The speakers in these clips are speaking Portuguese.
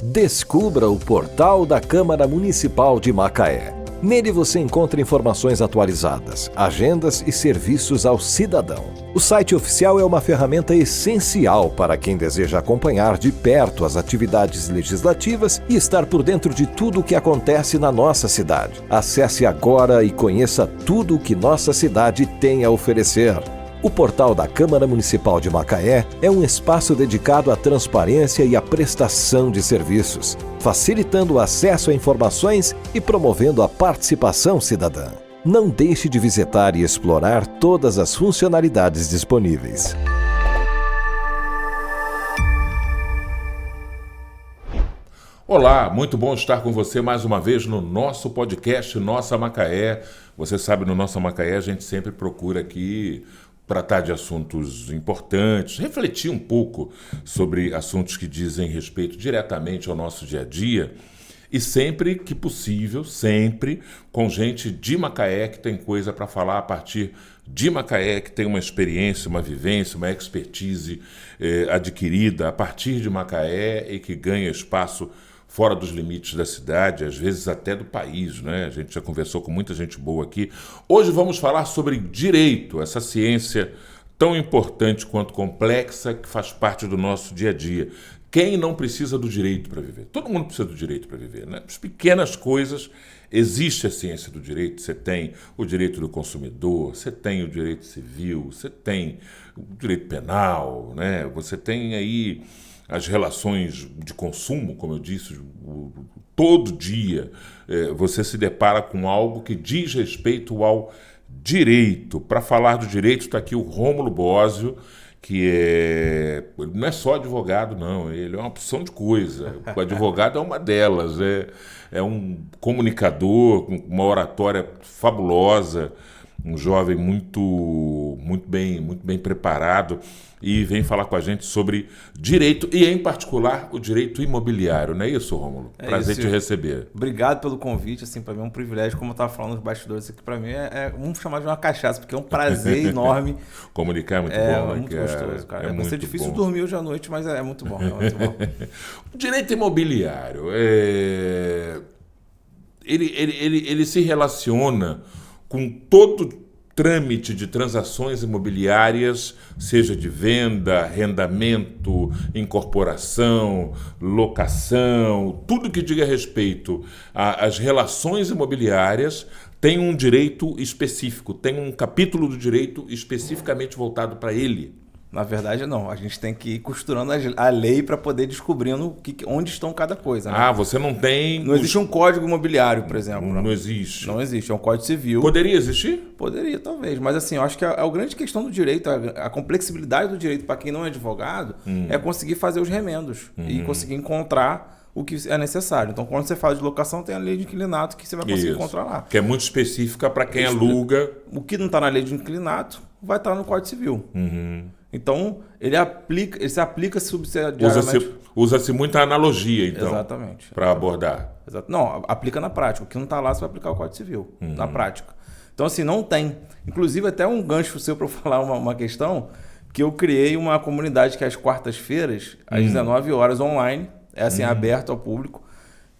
Descubra o portal da Câmara Municipal de Macaé. Nele você encontra informações atualizadas, agendas e serviços ao cidadão. O site oficial é uma ferramenta essencial para quem deseja acompanhar de perto as atividades legislativas e estar por dentro de tudo o que acontece na nossa cidade. Acesse agora e conheça tudo o que nossa cidade tem a oferecer. O portal da Câmara Municipal de Macaé é um espaço dedicado à transparência e à prestação de serviços, facilitando o acesso a informações e promovendo a participação cidadã. Não deixe de visitar e explorar todas as funcionalidades disponíveis. Olá, muito bom estar com você mais uma vez no nosso podcast Nossa Macaé. Você sabe, no Nossa Macaé a gente sempre procura aqui tratar de assuntos importantes, refletir um pouco sobre assuntos que dizem respeito diretamente ao nosso dia a dia e sempre que possível, sempre com gente de Macaé que tem coisa para falar a partir de Macaé, que tem uma experiência, uma vivência, uma expertise adquirida a partir de Macaé e que ganha espaço fora dos limites da cidade, às vezes até do país, né? A gente já conversou com muita gente boa aqui. Hoje vamos falar sobre direito, essa ciência tão importante quanto complexa que faz parte do nosso dia a dia. Quem não precisa do direito para viver? Todo mundo precisa do direito para viver, né? As pequenas coisas, existe a ciência do direito. Você tem o direito do consumidor, você tem o direito civil, você tem o direito penal, né? Você tem aí as relações de consumo, como eu disse, todo dia você se depara com algo que diz respeito ao direito. Para falar do direito está aqui o Rômulo Bósio, que não é só advogado, não, ele é uma opção de coisa. O advogado é uma delas, é um comunicador com uma oratória fabulosa, um jovem muito bem preparado, e vem falar com a gente sobre direito, e em particular o direito imobiliário, não é isso, Rômulo? Prazer te receber. Obrigado pelo convite, assim, para mim é um privilégio, como eu estava falando nos bastidores aqui, para mim vamos chamar de uma cachaça, porque é um prazer enorme. Comunicar é muito bom, né? Muito gostoso, cara. Vai ser difícil bom dormir hoje à noite, mas é muito bom, é muito bom. O direito imobiliário, ele se relaciona com todo trâmite de transações imobiliárias, seja de venda, arrendamento, incorporação, locação, tudo que diga respeito às relações imobiliárias tem um direito específico, tem um capítulo do direito especificamente voltado para ele. Na verdade, não. A gente tem que ir costurando a lei para poder descobrindo onde estão cada coisa. Né? Ah, você não tem... Não existe um código imobiliário, por exemplo. Não existe. Não existe. É um código civil. Poderia existir? Poderia, talvez. Mas assim, eu acho que a grande questão do direito, a complexibilidade do direito para quem não é advogado, é conseguir fazer os remendos e conseguir encontrar o que é necessário. Então, quando você fala de locação, tem a lei de inquilinato que você vai conseguir encontrar lá. Que é muito específica para quem aluga. O que não está na lei de inquilinato vai estar no Código Civil. Então, ele se aplica subsidiariamente. Usa-se muita analogia, então. Exatamente. Para abordar. Não, aplica na prática. O que não está lá, você vai aplicar o Código Civil, na prática. Então, assim, não tem. Inclusive, até um gancho seu para eu falar uma questão, que eu criei uma comunidade que é às quartas-feiras, às 19 horas, online, aberto ao público.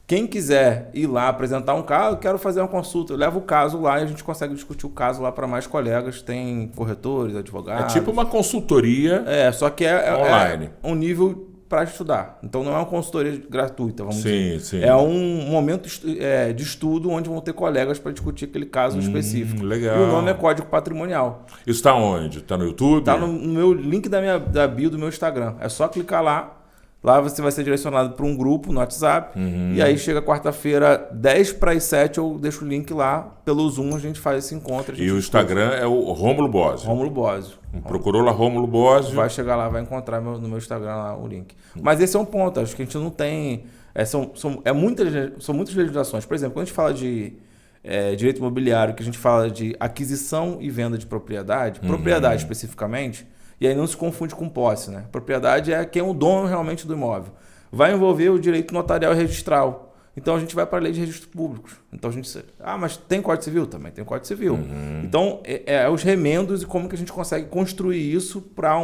Quem quiser ir lá apresentar um caso, eu quero fazer uma consulta, eu levo o caso lá e a gente consegue discutir o caso lá para mais colegas. Tem corretores, advogados. É tipo uma consultoria só que online. É um nível para estudar. Então não é uma consultoria gratuita, vamos dizer. Sim. É um momento de estudo onde vão ter colegas para discutir aquele caso específico. Legal. E o nome é Código Patrimonial. Isso está onde? Está no YouTube? Está no meu link da bio do meu Instagram. É só clicar lá. Lá você vai ser direcionado para um grupo no WhatsApp. E aí chega quarta-feira, 10 para as 7, eu deixo o link lá. Pelo Zoom a gente faz esse encontro. E o Instagram é o Rômulo Bósio. Rômulo Bósio. Procurou lá Rômulo Bósio. Vai chegar lá, vai encontrar no meu Instagram lá o link. Mas esse é um ponto. Acho que a gente não tem... São muitas legislações. Por exemplo, quando a gente fala de direito imobiliário, que a gente fala de aquisição e venda de propriedade, propriedade especificamente... E aí não se confunde com posse, né? Propriedade é quem é o dono realmente do imóvel. Vai envolver o direito notarial e registral. Então a gente vai para a lei de registros públicos. Então a gente... mas tem Código Civil? Também tem Código Civil. Então os remendos e como que a gente consegue construir isso para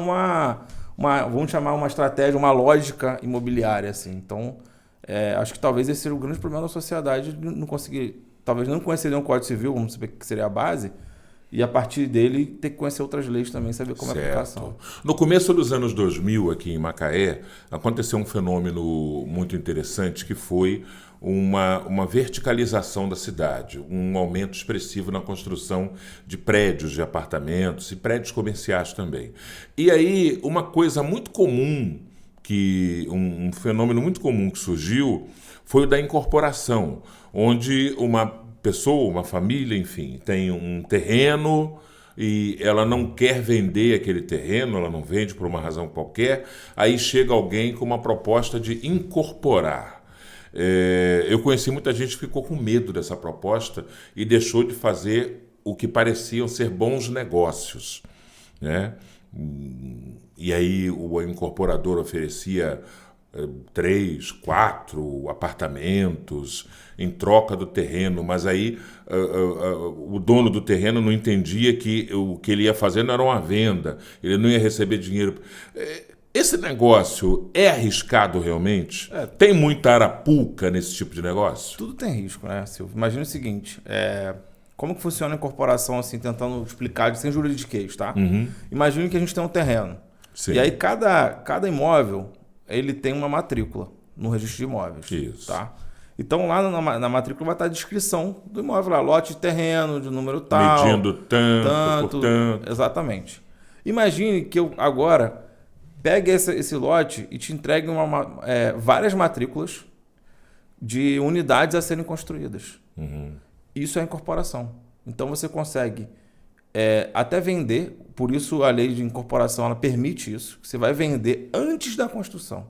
vamos chamar uma estratégia, uma lógica imobiliária, assim. Então Acho que talvez esse seja o grande problema da sociedade, de não conseguir, talvez não conhecer nenhum Código Civil, vamos saber que seria a base, e a partir dele ter que conhecer outras leis também, saber como é a aplicação. No começo dos anos 2000, aqui em Macaé, aconteceu um fenômeno muito interessante que foi uma verticalização da cidade, um aumento expressivo na construção de prédios, de apartamentos e prédios comerciais também. E aí, uma coisa muito comum, um fenômeno muito comum que surgiu foi o da incorporação, onde uma pessoa, uma família, enfim, tem um terreno e ela não quer vender aquele terreno, ela não vende por uma razão qualquer, aí chega alguém com uma proposta de incorporar. Eu conheci muita gente que ficou com medo dessa proposta e deixou de fazer o que pareciam ser bons negócios, né? E aí o incorporador oferecia 3, 4 apartamentos em troca do terreno, mas aí o dono do terreno não entendia que o que ele ia fazer não era uma venda, ele não ia receber dinheiro. Esse negócio é arriscado realmente? Tem muita arapuca nesse tipo de negócio? Tudo tem risco, né, Silvio? Imagina o seguinte, como que funciona a incorporação, assim, tentando explicar sem juridiquês, tá? Imagina que a gente tem um terreno. Sim. E aí cada imóvel, ele tem uma matrícula no registro de imóveis. Isso. Tá? Então lá na matrícula vai estar a descrição do imóvel, lá, lote de terreno, de número tal. Medindo tanto por tanto. Exatamente. Imagine que eu agora pegue esse lote e te entregue várias matrículas de unidades a serem construídas. Isso é incorporação. Então você consegue até vender, por isso a lei de incorporação ela permite isso, que você vai vender antes da construção.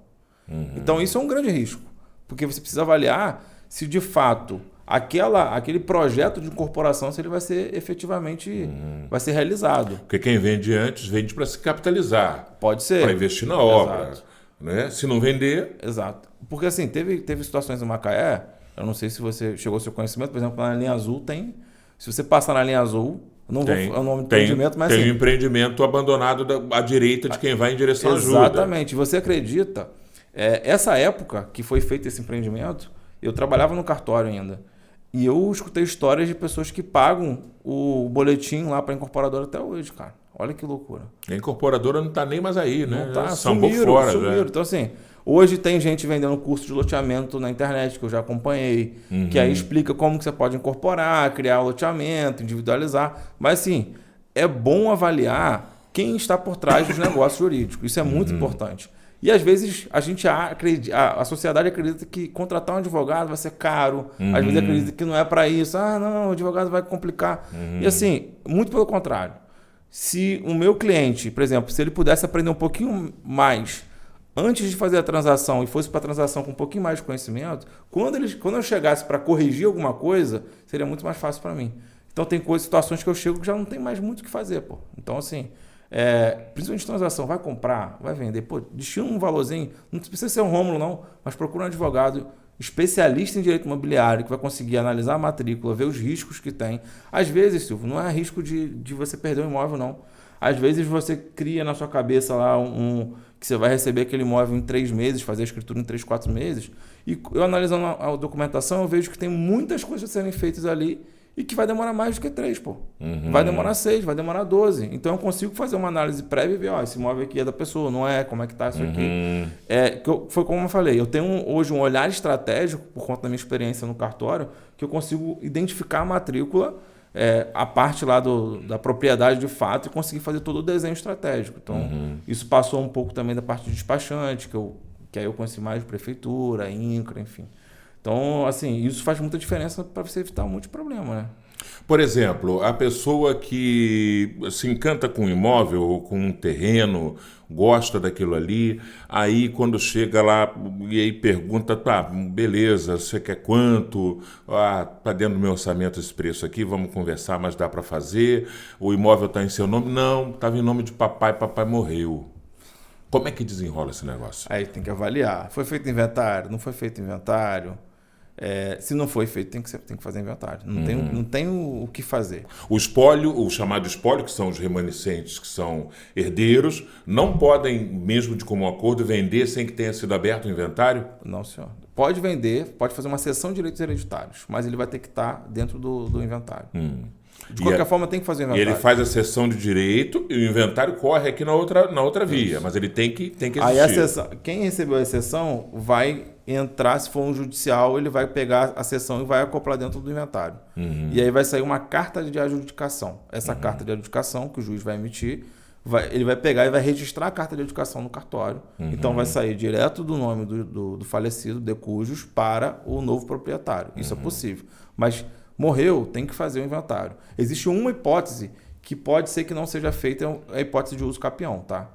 Então isso é um grande risco, porque você precisa avaliar se de fato aquele projeto de incorporação, se ele vai ser efetivamente vai ser realizado. Porque quem vende antes, vende para se capitalizar. Pode ser. Para investir na obra. Exato. Né? Se não vender... Exato. Porque assim, teve situações em Macaé, eu não sei se você chegou ao seu conhecimento, por exemplo, na linha azul tem... Se você passar na linha azul, é o nome do empreendimento, mas tem assim, um empreendimento abandonado à direita de quem vai em direção à ajuda. Exatamente. Você acredita... essa época que foi feito esse empreendimento, eu trabalhava no cartório ainda. E eu escutei histórias de pessoas que pagam o boletim lá para a incorporadora até hoje, cara. Olha que loucura. A incorporadora não está nem mais aí, né? Não tá, Sambou fora. Sumiram. Então, assim, hoje tem gente vendendo curso de loteamento na internet, que eu já acompanhei, que aí explica como que você pode incorporar, criar o loteamento, individualizar. Mas, assim, é bom avaliar quem está por trás dos negócios jurídicos. Isso é muito importante. E às vezes a sociedade acredita que contratar um advogado vai ser caro, às vezes acredita que não é para isso, não, o advogado vai complicar. E assim, muito pelo contrário. Se o meu cliente, por exemplo, se ele pudesse aprender um pouquinho mais antes de fazer a transação e fosse para a transação com um pouquinho mais de conhecimento, quando eu chegasse para corrigir alguma coisa, seria muito mais fácil para mim. Então tem situações que eu chego que já não tem mais muito o que fazer, pô. Então assim... principalmente transação, vai comprar, vai vender, destina um valorzinho, não precisa ser um Rômulo não, mas procura um advogado especialista em direito imobiliário que vai conseguir analisar a matrícula, ver os riscos que tem. Às vezes, Silvio, não é risco de você perder um imóvel não, às vezes você cria na sua cabeça lá que você vai receber aquele imóvel em 3 meses, fazer a escritura em 3, 4 meses, e eu analisando a documentação eu vejo que tem muitas coisas a serem feitas ali e que vai demorar mais do que 3, pô. Vai demorar 6, vai demorar 12. Então eu consigo fazer uma análise prévia e ver, esse imóvel aqui é da pessoa, não é? Como é que tá isso aqui? Foi como eu falei, eu tenho hoje um olhar estratégico, por conta da minha experiência no cartório, que eu consigo identificar a matrícula, a parte lá da propriedade de fato e conseguir fazer todo o desenho estratégico. Então, isso passou um pouco também da parte de despachante, que aí eu conheci mais de prefeitura, INCRA, enfim. Então, assim, isso faz muita diferença para você evitar um monte de problema, né? Por exemplo, a pessoa que se encanta com um imóvel ou com um terreno, gosta daquilo ali, aí quando chega lá e aí pergunta, tá, beleza, você quer quanto? Tá dentro do meu orçamento esse preço aqui, vamos conversar, mas dá para fazer? O imóvel está em seu nome? Não, estava em nome de papai morreu. Como é que desenrola esse negócio? Aí tem que avaliar. Foi feito inventário? Não foi feito inventário? Se não foi feito, tem que fazer inventário. Não tem o que fazer. O espólio, o chamado espólio, que são os remanescentes, que são herdeiros, não podem, mesmo de comum acordo, vender sem que tenha sido aberto o inventário? Não, senhor. Pode vender, pode fazer uma cessão de direitos hereditários, mas ele vai ter que estar dentro do inventário. De qualquer forma, tem que fazer o inventário. E ele faz a cessão de direito e o inventário corre aqui na outra via, mas ele tem que existir. Aí quem recebeu a cessão vai entrar, se for um judicial, ele vai pegar a cessão e vai acoplar dentro do inventário. E aí vai sair uma carta de adjudicação. Essa carta de adjudicação que o juiz vai emitir, ele vai pegar e vai registrar a carta de adjudicação no cartório. Então vai sair direto do nome do falecido, de cujos, para o novo proprietário. Isso é possível. Mas morreu, tem que fazer o inventário. Existe uma hipótese que pode ser que não seja feita, é a hipótese de uso capião, tá?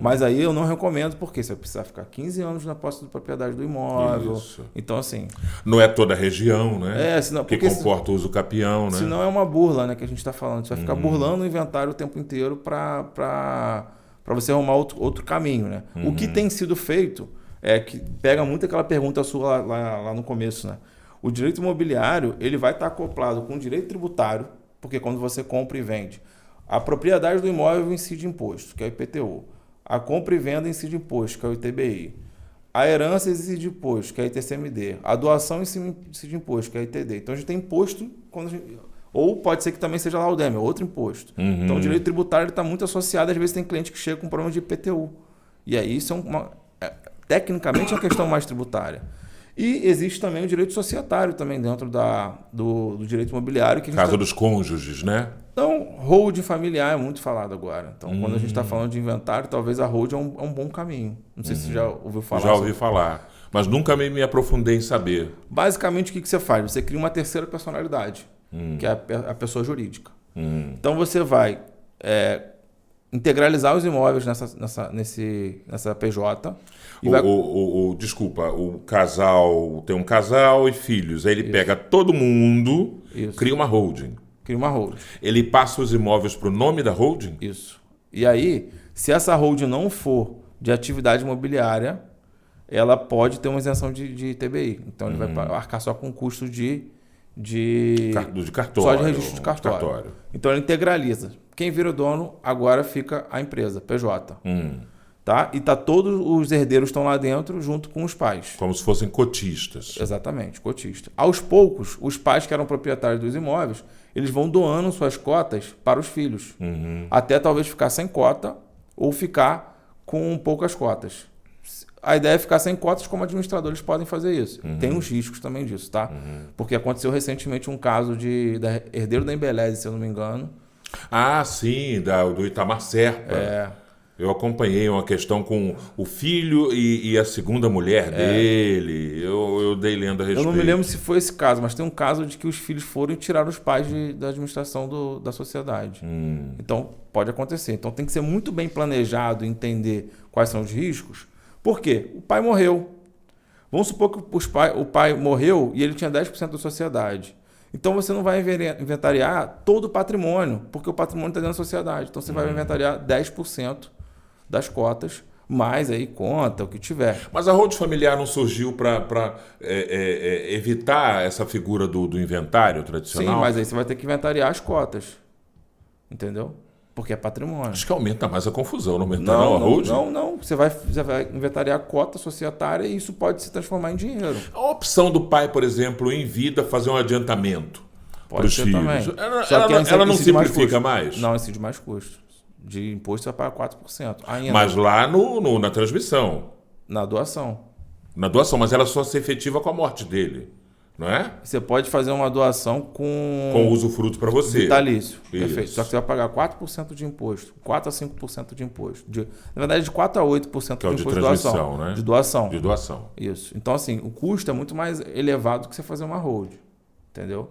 Mas aí eu não recomendo, porque você vai precisar ficar 15 anos na posse de propriedade do imóvel. Isso. Então, assim... Não é toda a região, né? Senão, que comporta o uso capião, né? Senão é uma burla, né, que a gente está falando. Você vai ficar burlando o inventário o tempo inteiro para você arrumar outro caminho, né? O que tem sido feito é que pega muito aquela pergunta sua lá no começo, né? O direito imobiliário, ele vai estar acoplado com o direito tributário, porque quando você compra e vende, a propriedade do imóvel incide imposto, que é o IPTU. A compra e venda incide imposto, que é o ITBI. A herança incide imposto, que é o ITCMD. A doação incide imposto, que é o ITD. Então, a gente tem imposto, ou pode ser que também seja lá o DEM, outro imposto. Então, o direito tributário está muito associado. Às vezes, tem cliente que chega com problema de IPTU. E aí, isso tecnicamente, é uma questão mais tributária. E existe também o direito societário também dentro do direito imobiliário. Caso dos cônjuges, né? Então, holding familiar é muito falado agora. Então, quando a gente está falando de inventário, talvez a holding é um bom caminho. Não sei se você já ouviu falar. Já ouvi falar, mas nunca me aprofundei em saber. Basicamente, o que você faz? Você cria uma terceira personalidade, que é a pessoa jurídica. Então, você vai integralizar os imóveis nessa PJ. Desculpa, o casal tem um casal e filhos. Aí ele pega todo mundo, cria uma holding. Cria uma holding. Ele passa os imóveis para o nome da holding? Isso. E aí, se essa holding não for de atividade imobiliária, ela pode ter uma isenção de TBI. Então, ele vai arcar só com custo de cartório. Só de registro de cartório. Então, ele integraliza. Quem vira o dono, agora fica a empresa, PJ. Tá? E todos os herdeiros estão lá dentro junto com os pais. Como se fossem cotistas. Exatamente, cotista. Aos poucos, os pais que eram proprietários dos imóveis, eles vão doando suas cotas para os filhos. Até talvez ficar sem cota ou ficar com poucas cotas. A ideia é ficar sem cotas, como administradores podem fazer isso. Tem uns riscos também disso, tá? Porque aconteceu recentemente um caso da herdeiro da Embeleze, se eu não me engano. Ah, sim, do Itamar Serpa. Eu acompanhei uma questão com o filho e a segunda mulher dele. Eu dei lendo a respeito. Eu não me lembro se foi esse caso, mas tem um caso de que os filhos foram e tiraram os pais da administração da sociedade. Então, pode acontecer. Então, tem que ser muito bem planejado, entender quais são os riscos. Por quê? O pai morreu. Vamos supor que o pai morreu e ele tinha 10% da sociedade. Então, você não vai inventariar todo o patrimônio, porque o patrimônio está dentro da sociedade. Então, você vai inventariar 10% das cotas, mais aí conta, o que tiver. Mas a holding familiar não surgiu para evitar essa figura do inventário tradicional? Sim, mas aí você vai ter que inventariar as cotas. Entendeu? Porque é patrimônio. Acho que aumenta mais a confusão, não aumenta a holding? Não. Você vai inventariar a cota societária e isso pode se transformar em dinheiro. A opção do pai, por exemplo, em vida, fazer um adiantamento para os filhos. Também. Ela não simplifica mais? Não, incide mais custos. De imposto você vai pagar 4%. Ainda. Mas lá na transmissão. Na doação. Na doação, mas ela só se efetiva com a morte dele, não é? Você pode fazer uma doação com usufruto para você. Vitalício. Perfeito. Só que você vai pagar 4% de imposto. 4 a 5% de imposto. Na verdade, de 4 a 8% que é de imposto de doação, né? De doação. De doação. Isso. Então, assim, o custo é muito mais elevado que você fazer uma holding. Entendeu?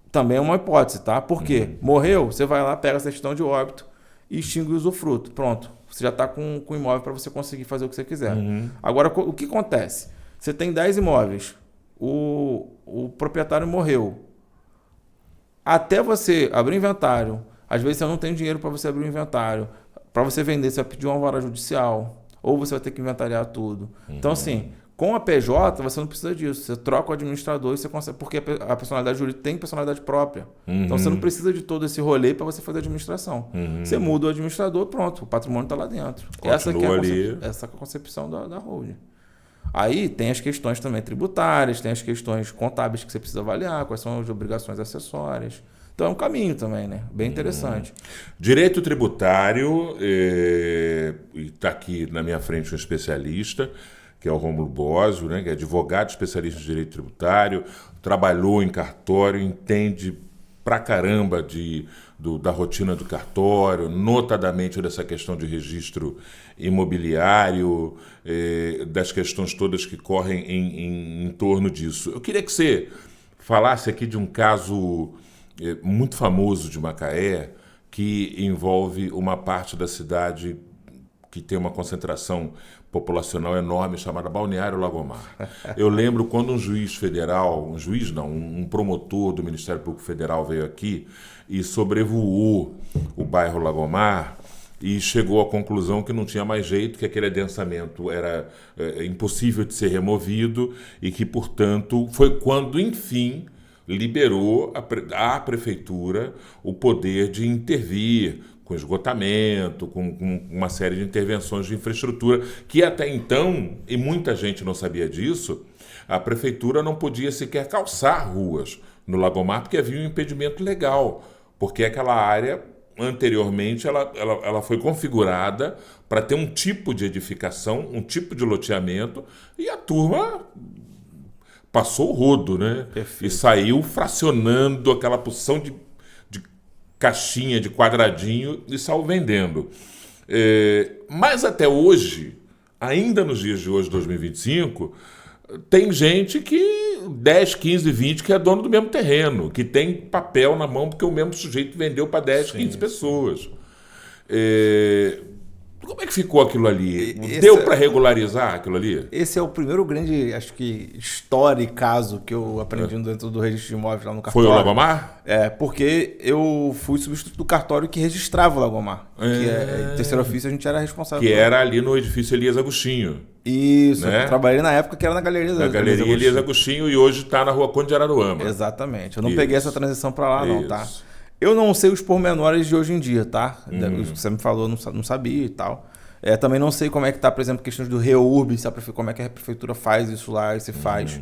Também é uma hipótese, tá? Por quê? Morreu, você vai lá, pega a certidão de óbito e extingue o usufruto. Pronto. Você já está com o imóvel para você conseguir fazer o que você quiser. Agora, o que acontece? Você tem 10 imóveis. O proprietário morreu. Até você abrir o inventário, às vezes você não tem dinheiro para você abrir o inventário. Para você vender, você vai pedir uma vara judicial. Ou você vai ter que inventariar tudo. Então, assim, Com a PJ, você não precisa disso. Você troca o administrador e você consegue... Porque a personalidade jurídica tem personalidade própria. Então, você não precisa de todo esse rolê para você fazer a administração. Você muda o administrador, pronto. O patrimônio está lá dentro. Essa que é a concepção da holding. Aí tem as questões também tributárias, tem as questões contábeis que você precisa avaliar, quais são as obrigações acessórias. Então, é um caminho também, né? Bem interessante. Direito tributário, está aqui na minha frente um especialista, que é o Rômulo Bosio, né, que é advogado especialista em direito tributário, trabalhou em cartório, entende pra caramba da rotina do cartório, notadamente dessa questão de registro imobiliário, das questões todas que correm em torno disso. Eu queria que você falasse aqui de um caso muito famoso de Macaé, que envolve uma parte da cidade que tem uma concentração populacional enorme, chamada Balneário Lagomar. Eu lembro quando um promotor do Ministério Público Federal veio aqui e sobrevoou o bairro Lagomar e chegou à conclusão que não tinha mais jeito, que aquele adensamento era impossível de ser removido e que, portanto, foi quando, enfim, liberou à prefeitura o poder de intervir com esgotamento, com uma série de intervenções de infraestrutura, que até então, e muita gente não sabia disso, a prefeitura não podia sequer calçar ruas no Lagomar, porque havia um impedimento legal, porque aquela área, anteriormente, ela foi configurada para ter um tipo de edificação, um tipo de loteamento, e a turma passou o rodo, né? Perfeito. E saiu fracionando aquela porção de caixinha, de quadradinho, e saiu vendendo. Mas até hoje, ainda nos dias de hoje, 2025, tem gente que 10, 15, 20 que é dono do mesmo terreno, que tem papel na mão porque o mesmo sujeito vendeu para 10, 15 pessoas. Como é que ficou aquilo ali? Deu para regularizar aquilo ali? Esse é o primeiro grande, acho que, história e caso que eu aprendi dentro do registro de imóveis lá no cartório. Foi o Lagomar? Porque eu fui substituto do cartório que registrava o Lagomar. Que em terceiro ofício a gente era responsável. Que era ali no edifício Elias Agostinho. Isso, né? Eu trabalhei na época que era na Galeria Na Galeria Elias Agostinho e hoje está na Rua Conde de Araruama. Exatamente. Eu não peguei essa transição para lá não, tá? Eu não sei os pormenores de hoje em dia, tá? Você me falou, não sabia e tal. Também não sei como é que tá, por exemplo, questões do REURB, como é que a prefeitura faz isso lá e se faz.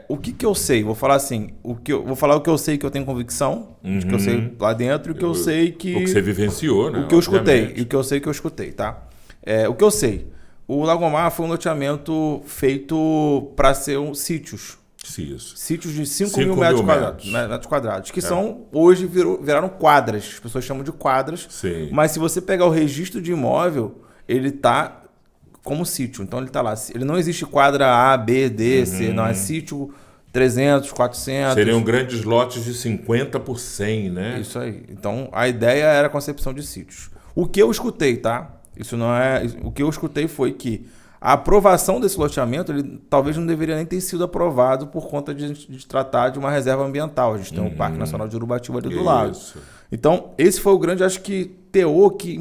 O que eu sei? Vou falar assim, vou falar o que eu sei que eu tenho convicção, de que eu sei lá dentro, e o que eu sei que... O que você vivenciou, né? O que eu escutei, e o que eu sei que eu escutei, tá? O que eu sei, o Lagomar foi um loteamento feito para ser sítios. Isso. Sítios de 5 mil metros quadrados, que hoje viraram quadras. As pessoas chamam de quadras. Sim. Mas se você pegar o registro de imóvel, ele está como sítio. Então ele está lá. Ele não existe quadra A, B, D, C. Não, é sítio 300, 400. Seriam grandes lotes de 50 por 100, né? Isso aí. Então a ideia era a concepção de sítios. O que eu escutei, tá? Isso não é... O que eu escutei foi que a aprovação desse loteamento, ele talvez não deveria nem ter sido aprovado por conta de tratar de uma reserva ambiental. A gente tem o Parque Nacional de Urubatiba ali do lado. Então, esse foi o grande, acho que, teor que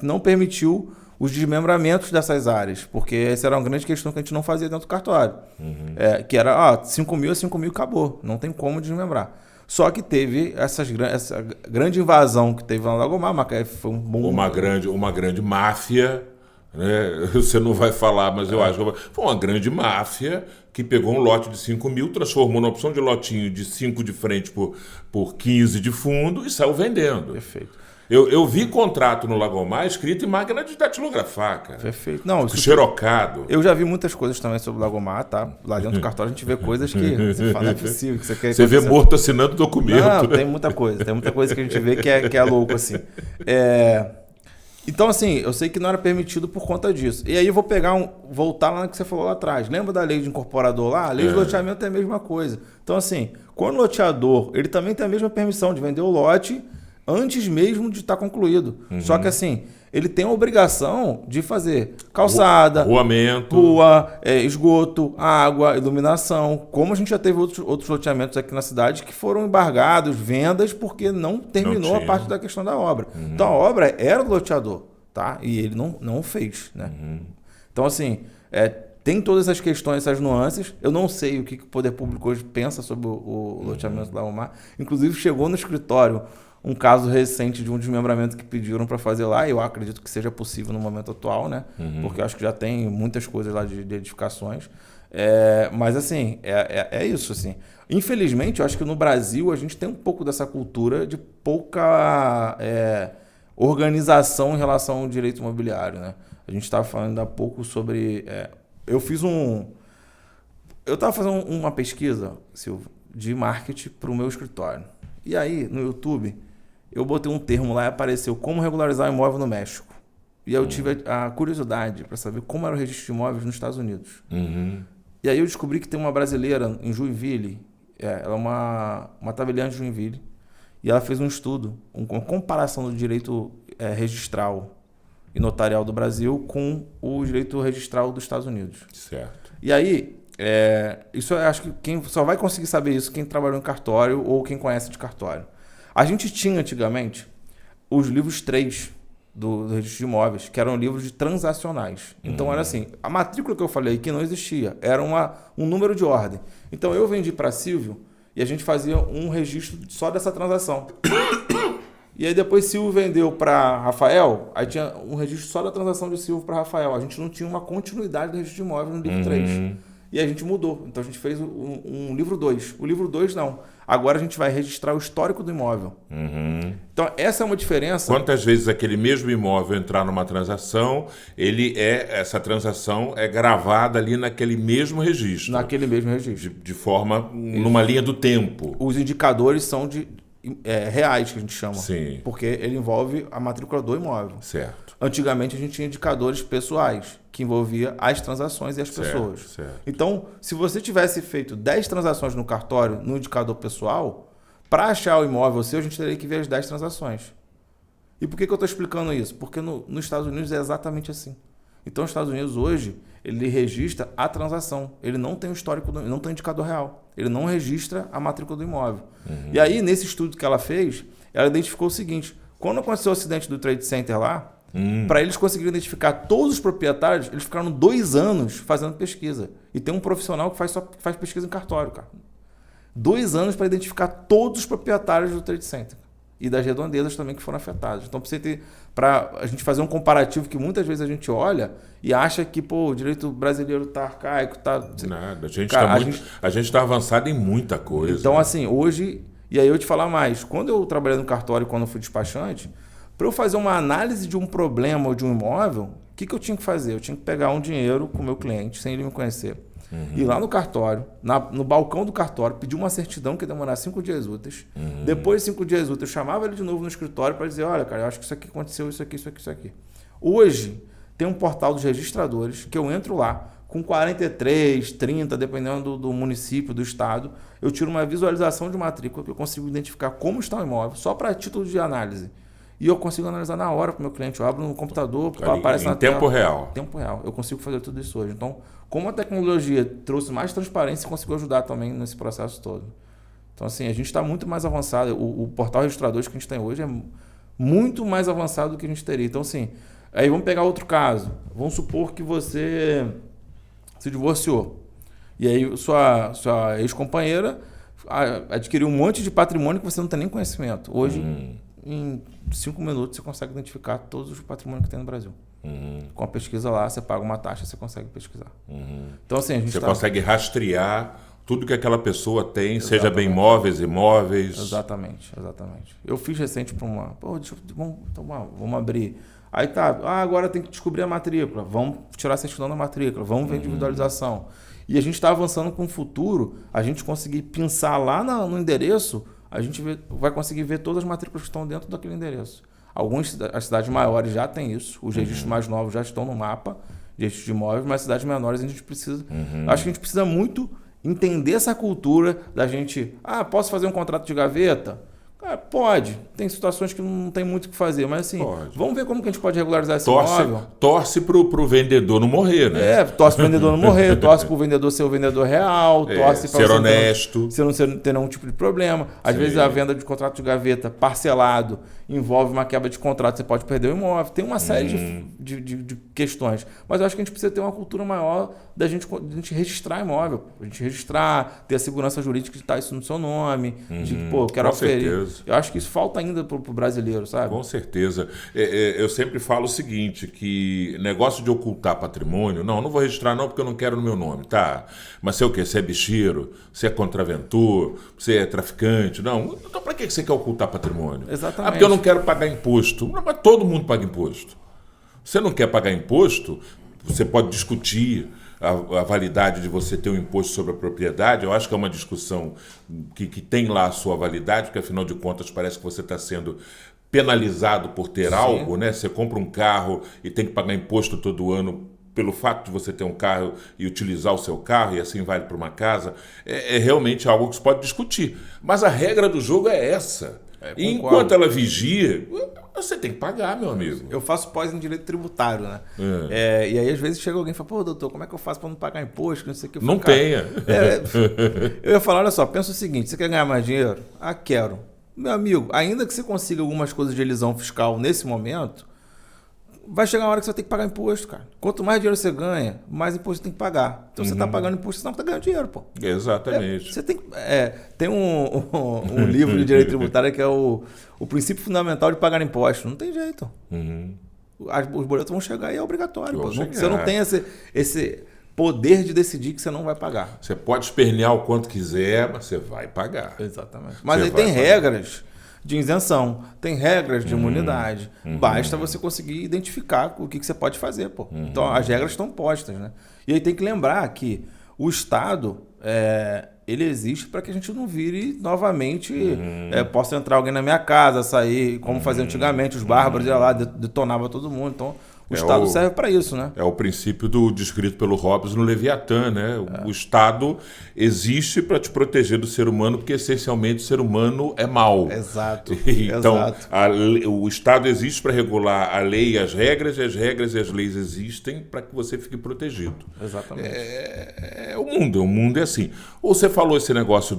não permitiu os desmembramentos dessas áreas, porque essa era uma grande questão que a gente não fazia dentro do cartório. Que era, 5 mil é 5 mil, acabou. Não tem como desmembrar. Só que teve essa grande invasão que teve lá no Lagomar. Macaé foi um bom... Uma grande máfia... Né? Você não vai falar, mas eu acho que foi uma grande máfia que pegou um lote de 5 mil, transformou numa opção de lotinho de 5 de frente por 15 de fundo e saiu vendendo. Perfeito. Eu vi contrato no Lagomar escrito em máquina de datilografar, cara. Perfeito. Não, xerocado. Eu já vi muitas coisas também sobre o Lagomar, tá? Lá dentro do cartório a gente vê coisas que você fala, não é possível. Que você vê morto assinando documento. Não, tem muita coisa. Tem muita coisa que a gente vê que é louco, assim. Então, assim, eu sei que não era permitido por conta disso. E aí eu vou voltar lá no que você falou lá atrás. Lembra da lei de incorporador lá? A lei de loteamento é a mesma coisa. Então, assim, quando o loteador, ele também tem a mesma permissão de vender o lote antes mesmo de estar concluído. Só que, assim, ele tem a obrigação de fazer calçada, rua, esgoto, água, iluminação. Como a gente já teve outros loteamentos aqui na cidade que foram embargados, vendas, porque não terminou a parte da questão da obra. Então a obra era do loteador, tá? E ele não fez, né? Então, assim, tem todas essas questões, essas nuances. Eu não sei o que o poder público hoje pensa sobre o loteamento da UMAR. Inclusive, chegou no escritório um caso recente de um desmembramento que pediram para fazer lá. Eu acredito que seja possível no momento atual, né? Porque eu acho que já tem muitas coisas lá de edificações. Mas, assim, é isso, assim. Infelizmente, eu acho que no Brasil a gente tem um pouco dessa cultura de pouca organização em relação ao direito imobiliário, né? A gente estava falando há pouco sobre... Eu estava fazendo uma pesquisa, Silvio, de marketing para o meu escritório. E aí, no YouTube, eu botei um termo lá e apareceu como regularizar imóvel no México. E aí eu tive a curiosidade para saber como era o registro de imóveis nos Estados Unidos. E aí eu descobri que tem uma brasileira em Joinville, ela é uma tabeliã de Joinville, e ela fez um estudo, uma comparação do direito registral e notarial do Brasil com o direito registral dos Estados Unidos. Certo. E aí, isso eu acho que quem só vai conseguir saber isso quem trabalhou em cartório ou quem conhece de cartório. A gente tinha antigamente os livros 3 do registro de imóveis, que eram livros transacionais. Então era assim, a matrícula que eu falei que não existia, era um número de ordem. Então eu vendi para Silvio e a gente fazia um registro só dessa transação. E aí depois Silvio vendeu para Rafael, aí tinha um registro só da transação de Silvio para Rafael. A gente não tinha uma continuidade do registro de imóveis no livro 3. E a gente mudou. Então a gente fez um livro 2. O livro 2 não. Agora a gente vai registrar o histórico do imóvel. Então essa é uma diferença. Quantas vezes aquele mesmo imóvel entrar numa transação, essa transação é gravada ali naquele mesmo registro. Naquele mesmo registro. De forma, numa linha do tempo. Os indicadores são reais, que a gente chama. Sim. Porque ele envolve a matrícula do imóvel. Certo. Antigamente a gente tinha indicadores pessoais, que envolvia as transações e as pessoas. Certo. Então, se você tivesse feito 10 transações no cartório, no indicador pessoal, para achar o imóvel seu, a gente teria que ver as 10 transações. E por que eu estou explicando isso? Porque nos Estados Unidos é exatamente assim. Então, os Estados Unidos hoje, ele registra a transação. Ele não tem o histórico, não tem o indicador real. Ele não registra a matrícula do imóvel. E aí, nesse estudo que ela fez, ela identificou o seguinte: quando aconteceu o acidente do Trade Center lá, para eles conseguirem identificar todos os proprietários, eles ficaram 2 anos fazendo pesquisa. E tem um profissional que faz pesquisa em cartório, cara. 2 anos para identificar todos os proprietários do Trade Center. E das redondezas também que foram afetadas. Então, para a gente fazer um comparativo que muitas vezes a gente olha e acha que o direito brasileiro está arcaico. Nada, a gente está avançado em muita coisa. Então, assim, hoje... E aí eu te falar mais. Quando eu trabalhei no cartório, quando eu fui despachante, para eu fazer uma análise de um problema ou de um imóvel, o que eu tinha que fazer? Eu tinha que pegar um dinheiro com o meu cliente, sem ele me conhecer. Ir lá no cartório, no balcão do cartório, pedir uma certidão que ia demorar 5 dias úteis. Depois de 5 dias úteis, eu chamava ele de novo no escritório para dizer: olha, cara, eu acho que isso aqui aconteceu, isso aqui, isso aqui, isso aqui. Hoje, tem um portal dos registradores que eu entro lá, com 43, 30, dependendo do município, do estado, eu tiro uma visualização de matrícula que eu consigo identificar como está o imóvel, só para título de análise. E eu consigo analisar na hora para o meu cliente. Eu abro no computador, aparece na tela. Em tempo real. Tempo real. Eu consigo fazer tudo isso hoje. Então, como a tecnologia trouxe mais transparência, conseguiu ajudar também nesse processo todo. Então, assim, a gente está muito mais avançado. O portal registradores que a gente tem hoje é muito mais avançado do que a gente teria. Então, assim, aí vamos pegar outro caso. Vamos supor que você se divorciou. E aí sua ex-companheira adquiriu um monte de patrimônio que você não tem nem conhecimento. Hoje... Em 5 minutos você consegue identificar todos os patrimônios que tem no Brasil. Com a pesquisa lá, você paga uma taxa, você consegue pesquisar. Então, assim, você consegue rastrear tudo que aquela pessoa tem, Exatamente. seja bem imóveis. Exatamente. Eu fiz recente para vamos abrir. Aí tá, agora tem que descobrir a matrícula, vamos tirar a certidão da matrícula, vamos ver individualização. E a gente está avançando com o futuro, a gente conseguir pensar lá no endereço, a gente vai conseguir ver todas as matrículas que estão dentro daquele endereço. As cidades maiores já têm isso, os registros mais novos já estão no mapa de registro de imóveis, mas cidades menores a gente precisa... Acho que a gente precisa muito entender essa cultura da gente... posso fazer um contrato de gaveta? Pode. Tem situações que não tem muito o que fazer, mas assim, vamos ver como que a gente pode regularizar esse imóvel. Torce pro vendedor não morrer, né? Torce pro vendedor não morrer, torce pro vendedor ser o vendedor real, torce para ser honesto. Você não ter nenhum tipo de problema. Às vezes a venda de contrato de gaveta parcelado envolve uma quebra de contrato, você pode perder o imóvel. Tem uma série de questões. Mas eu acho que a gente precisa ter uma cultura maior da gente registrar imóvel. A gente registrar, ter a segurança jurídica de estar isso no seu nome, de que, pô, quero oferir. Certeza. Eu acho que isso falta ainda pro brasileiro, sabe? Com certeza. Eu sempre falo o seguinte, que negócio de ocultar patrimônio, não vou registrar não porque eu não quero no meu nome, tá? Mas você é o quê? Você é bicheiro? Você é contraventor? Você é traficante? Não. Então para que você quer ocultar patrimônio? Exatamente. Ah, porque eu não quero pagar imposto. Não, mas todo mundo paga imposto. Você não quer pagar imposto, você pode discutir a validade de você ter um imposto sobre a propriedade. Eu acho que é uma discussão que tem lá a sua validade, porque afinal de contas parece que você está sendo penalizado por ter algo, né? Você compra um carro e tem que pagar imposto todo ano pelo fato de você ter um carro e utilizar o seu carro, e assim vale para uma casa. É realmente algo que se pode discutir. Mas a regra do jogo é essa. E enquanto ela vigia, você tem que pagar, meu amigo. Eu faço pós em direito tributário, né? E aí, às vezes, chega alguém e fala, pô, doutor, como é que eu faço para não pagar imposto? Não sei o que. Não tenha. Eu ia falar, olha só, pensa o seguinte, você quer ganhar mais dinheiro? Ah, quero. Meu amigo, ainda que você consiga algumas coisas de elisão fiscal nesse momento, vai chegar uma hora que você vai ter que pagar imposto, cara. Quanto mais dinheiro você ganha, mais imposto você tem que pagar. Então, você está pagando imposto, você não está ganhando dinheiro, pô. Exatamente. Você tem um livro de direito tributário que é o princípio fundamental de pagar imposto. Não tem jeito. Os boletos vão chegar e é obrigatório. Pô. Você não tem esse poder de decidir que você não vai pagar. Você pode espernear o quanto quiser, mas você vai pagar. Exatamente. Mas aí tem regras de isenção, tem regras de imunidade. Basta você conseguir identificar o que você pode fazer, pô. Então, as regras estão postas, né? E aí tem que lembrar que o Estado, ele existe para que a gente não vire novamente, possa entrar alguém na minha casa, sair, como fazia antigamente, os bárbaros iam lá, detonava todo mundo. Então, o Estado serve para isso, né? É o princípio descrito pelo Hobbes no Leviatã, né? O Estado existe para te proteger do ser humano, porque essencialmente o ser humano é mau. Exato. Então, o Estado existe para regular a lei e as regras e as leis existem para que você fique protegido. Exatamente. O mundo é assim. Ou você falou esse negócio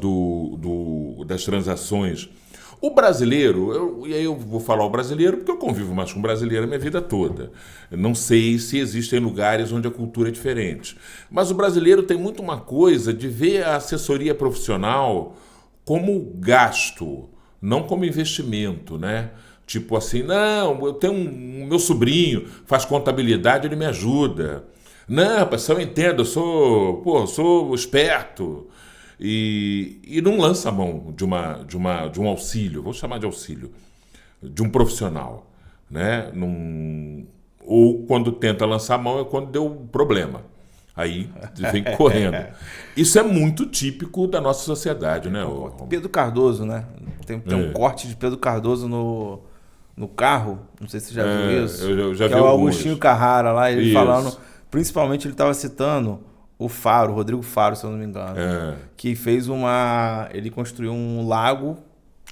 das transações. O brasileiro, e aí eu vou falar o brasileiro porque eu convivo mais com brasileiro a minha vida toda. Eu não sei se existem lugares onde a cultura é diferente. Mas o brasileiro tem muito uma coisa de ver a assessoria profissional como gasto, não como investimento, né? Tipo assim, não, eu tenho meu sobrinho, faz contabilidade, ele me ajuda. Não, rapaz, eu entendo, eu sou esperto. E não lança a mão de um auxílio, vou chamar de auxílio, de um profissional, né? Ou quando tenta lançar a mão é quando deu problema. Aí vem correndo. Isso é muito típico da nossa sociedade, né? Pedro Cardoso, né? Tem um corte de Pedro Cardoso no carro, não sei se você já viu isso. Eu já vi alguns. É o Agostinho Carrara lá, ele isso. falando, principalmente ele estava citando o Faro, Rodrigo Faro, se eu não me engano, que fez ele construiu um lago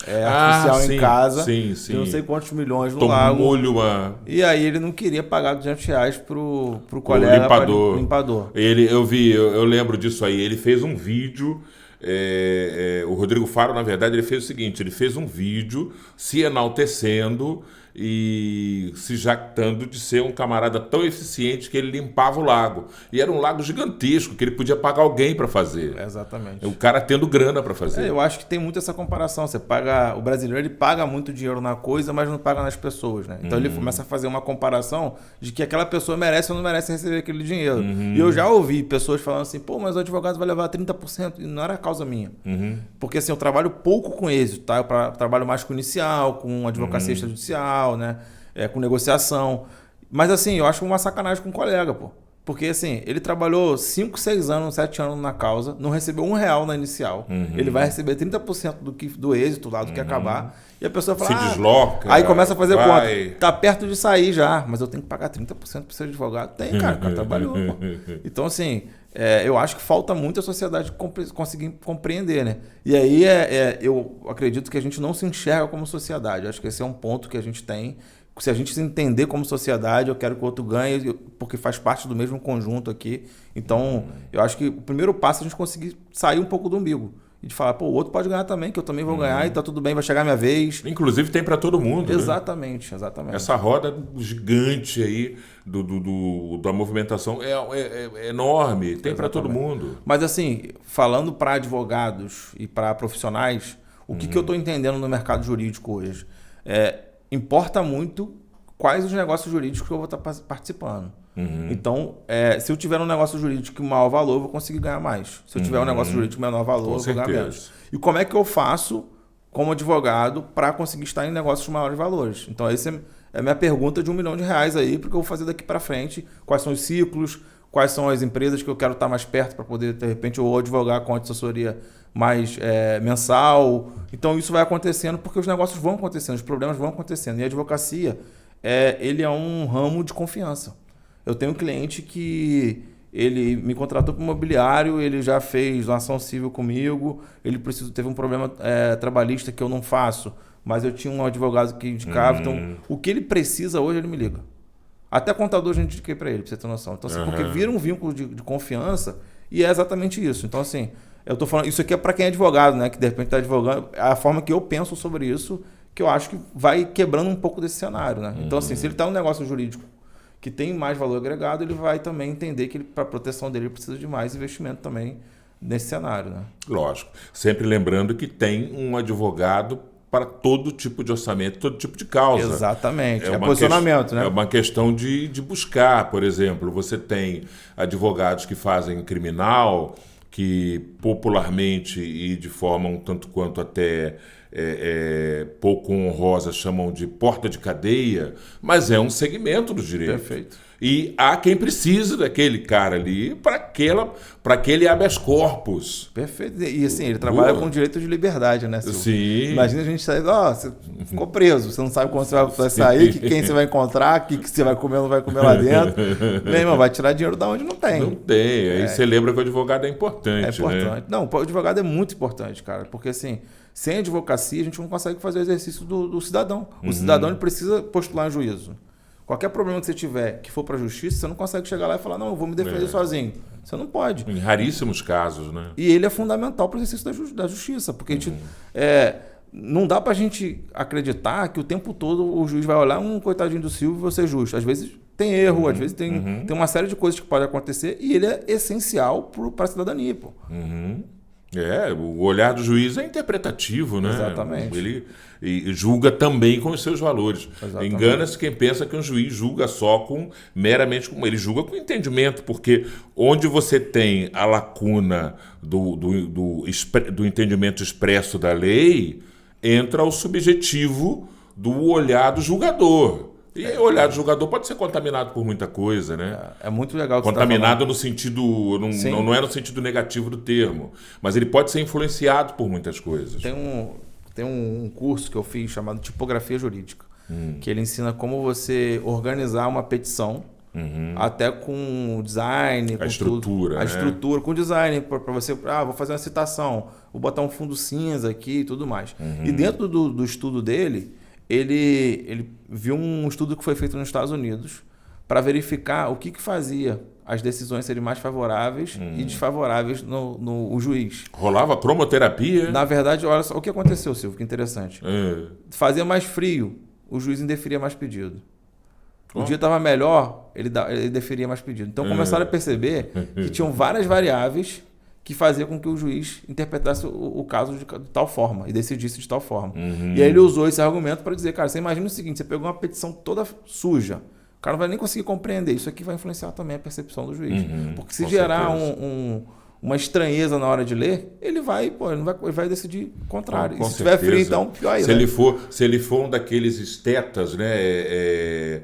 artificial em casa, de não sei quantos milhões no lago. E aí ele não queria pagar R$200 pro colega limpador. Eu lembro disso aí, ele fez um vídeo, o Rodrigo Faro, na verdade, ele fez o seguinte, ele fez um vídeo se enaltecendo e se jactando de ser um camarada tão eficiente que ele limpava o lago. E era um lago gigantesco, que ele podia pagar alguém para fazer. Exatamente. O cara tendo grana para fazer. Eu acho que tem muito essa comparação. O brasileiro ele paga muito dinheiro na coisa, mas não paga nas pessoas, né? Então ele começa a fazer uma comparação de que aquela pessoa merece ou não merece receber aquele dinheiro. E eu já ouvi pessoas falando assim, pô, mas o advogado vai levar 30%, e não era causa minha. Porque assim, eu trabalho pouco com êxito, tá? Eu trabalho mais com inicial, com advocacia extrajudicial, né? Com negociação. Mas assim, eu acho uma sacanagem com o colega, pô. Porque assim, ele trabalhou 5, 6 anos, 7 anos na causa, não recebeu R$1 na inicial. Ele vai receber 30% do êxito lá, do que acabar. E a pessoa fala, se desloca. Aí começa a fazer conta. Tá perto de sair já, mas eu tenho que pagar 30% pro seu advogado. Tem, cara, o cara trabalhou. Pô. Então assim, eu acho que falta muito a sociedade conseguir compreender, né? E aí eu acredito que a gente não se enxerga como sociedade. Eu acho que esse é um ponto que a gente tem. Se a gente se entender como sociedade, eu quero que o outro ganhe, porque faz parte do mesmo conjunto aqui. Então, eu acho que o primeiro passo é a gente conseguir sair um pouco do umbigo e de falar, pô, o outro pode ganhar também, que eu também vou ganhar e tá tudo bem, vai chegar a minha vez. Inclusive tem para todo mundo. Exatamente, né? exatamente. Essa roda gigante aí da movimentação é enorme, tem para todo mundo. Mas assim, falando para advogados e para profissionais, o que eu estou entendendo no mercado jurídico hoje? Importa muito quais os negócios jurídicos que eu vou estar participando. Então, se eu tiver um negócio jurídico de maior valor, eu vou conseguir ganhar mais. Se eu tiver um negócio jurídico de menor valor, eu vou ganhar menos. E como é que eu faço, como advogado, para conseguir estar em negócios de maiores valores? Então, essa é a minha pergunta de R$1 milhão aí, porque eu vou fazer daqui para frente. Quais são os ciclos, quais são as empresas que eu quero estar mais perto para poder, de repente, ou advogar com assessoria mais mensal. Então, isso vai acontecendo porque os negócios vão acontecendo, os problemas vão acontecendo. E a advocacia, ele é um ramo de confiança. Eu tenho um cliente que ele me contratou para o imobiliário, ele já fez uma ação civil comigo, ele teve um problema trabalhista que eu não faço, mas eu tinha um advogado que indicava. Então, o que ele precisa hoje, ele me liga. Até contador a gente indiquei para ele, para você ter noção. Então, assim, porque vira um vínculo de confiança e é exatamente isso. Então, assim, eu tô falando, isso aqui é para quem é advogado, né? Que de repente está advogando, a forma que eu penso sobre isso, que eu acho que vai quebrando um pouco desse cenário, né? Então, assim, se ele está num negócio jurídico que tem mais valor agregado, ele vai também entender que para a proteção dele ele precisa de mais investimento também nesse cenário, né? Lógico. Sempre lembrando que tem um advogado para todo tipo de orçamento, todo tipo de causa. Exatamente. É posicionamento, né? É uma questão de buscar, por exemplo, você tem advogados que fazem criminal, que popularmente e de forma um tanto quanto até pouco honrosa chamam de porta de cadeia, mas é um segmento do direito. Perfeito. E há quem precise daquele cara ali para aquele habeas corpus. Perfeito. E assim, ele trabalha com direito de liberdade, né, Silvio? Sim. Imagina a gente sair, você ficou preso, você não sabe quando você vai sair, quem você vai encontrar, o que você vai comer ou não vai comer lá dentro. Meu irmão, vai tirar dinheiro da onde não tem. Não tem. Aí você lembra que o advogado é importante. É importante. Né? Não, o advogado é muito importante, cara, porque assim, sem advocacia a gente não consegue fazer o exercício do cidadão. O cidadão ele precisa postular em juízo. Qualquer problema que você tiver que for para a justiça, você não consegue chegar lá e falar, não, eu vou me defender sozinho. Você não pode. Em raríssimos casos, né? E ele é fundamental para o exercício da justiça, porque a gente, não dá para a gente acreditar que o tempo todo o juiz vai olhar, coitadinho do Silvio, vou ser justo. Às vezes tem erro, às vezes tem uma série de coisas que podem acontecer e ele é essencial para a cidadania, pô. O olhar do juiz é interpretativo, né? Exatamente. Ele julga também com os seus valores. Exatamente. Engana-se quem pensa que um juiz julga só meramente com... Ele julga com entendimento, porque onde você tem a lacuna do entendimento expresso da lei, entra o subjetivo do olhar do julgador. E o olhar do julgador pode ser contaminado por muita coisa, né? É muito legal que contaminado no sentido... Não é no sentido negativo do termo, mas ele pode ser influenciado por muitas coisas. Tem um curso que eu fiz chamado Tipografia Jurídica, que ele ensina como você organizar uma petição, até com design, com estrutura, tudo. A estrutura, com design, para você... vou fazer uma citação, vou botar um fundo cinza aqui e tudo mais. E dentro do estudo dele... Ele viu um estudo que foi feito nos Estados Unidos para verificar o que fazia as decisões serem mais favoráveis e desfavoráveis no juiz. Rolava cromoterapia? Na verdade, olha só o que aconteceu, Silvio, que interessante. Fazia mais frio, o juiz indeferia mais pedido. O dia estava melhor, ele deferia mais pedido. Então começaram a perceber que tinham várias variáveis que fazia com que o juiz interpretasse o caso de tal forma e decidisse de tal forma. E aí ele usou esse argumento para dizer, cara, você imagina o seguinte, você pegou uma petição toda suja, o cara não vai nem conseguir compreender, isso aqui vai influenciar também a percepção do juiz. Porque se gerar uma estranheza na hora de ler, ele vai decidir o contrário. E se tiver frio, então, pior ainda. Se ele for um daqueles estetas, né,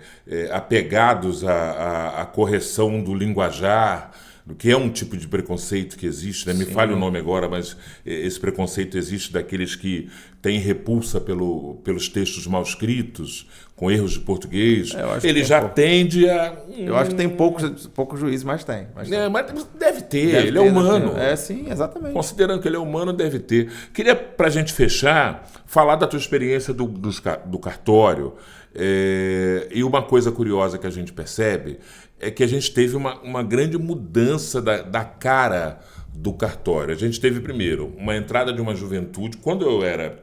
apegados à correção do linguajar, que é um tipo de preconceito que existe, né? Me falha o nome agora, mas esse preconceito existe daqueles que têm repulsa pelos textos mal escritos, com erros de português. Ele já tende a... Eu acho que tem poucos juízes, mas tem. Mas deve ter, ele é humano. Sim, exatamente. Considerando que ele é humano, deve ter. Queria, para a gente fechar, falar da tua experiência do cartório. E uma coisa curiosa que a gente percebe é que a gente teve uma grande mudança da cara do cartório. A gente teve, primeiro, uma entrada de uma juventude. Quando eu era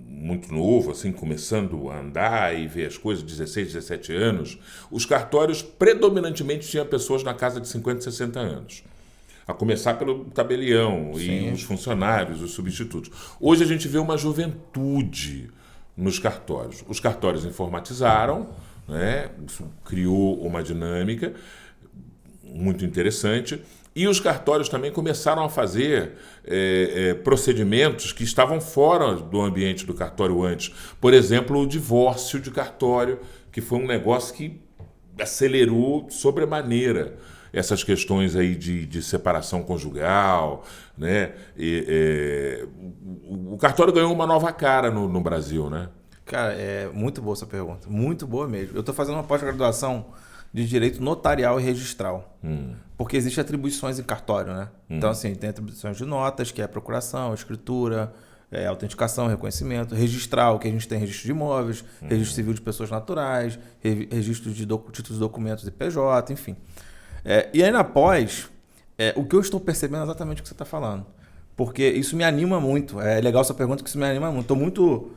muito novo, assim, começando a andar e ver as coisas, 16, 17 anos, os cartórios predominantemente tinham pessoas na casa de 50, 60 anos. A começar pelo tabelião e os funcionários, os substitutos. Hoje a gente vê uma juventude nos cartórios. Os cartórios informatizaram, né? Isso criou uma dinâmica muito interessante. E os cartórios também começaram a fazer procedimentos que estavam fora do ambiente do cartório antes. Por exemplo, o divórcio de cartório, que foi um negócio que acelerou sobremaneira essas questões aí de separação conjugal, né? O cartório ganhou uma nova cara no Brasil, né? Cara, é muito boa essa pergunta. Muito boa mesmo. Eu estou fazendo uma pós-graduação de direito notarial e registral. Porque existem atribuições em cartório, né? Então, assim, tem atribuições de notas, que é a procuração, a escritura, autenticação, reconhecimento, registral, que a gente tem registro de imóveis, registro civil de pessoas naturais, registro de títulos de documentos de PJ, enfim. E aí na pós, o que eu estou percebendo é exatamente o que você está falando. Porque isso me anima muito. É legal essa pergunta, que isso me anima muito. Estou muito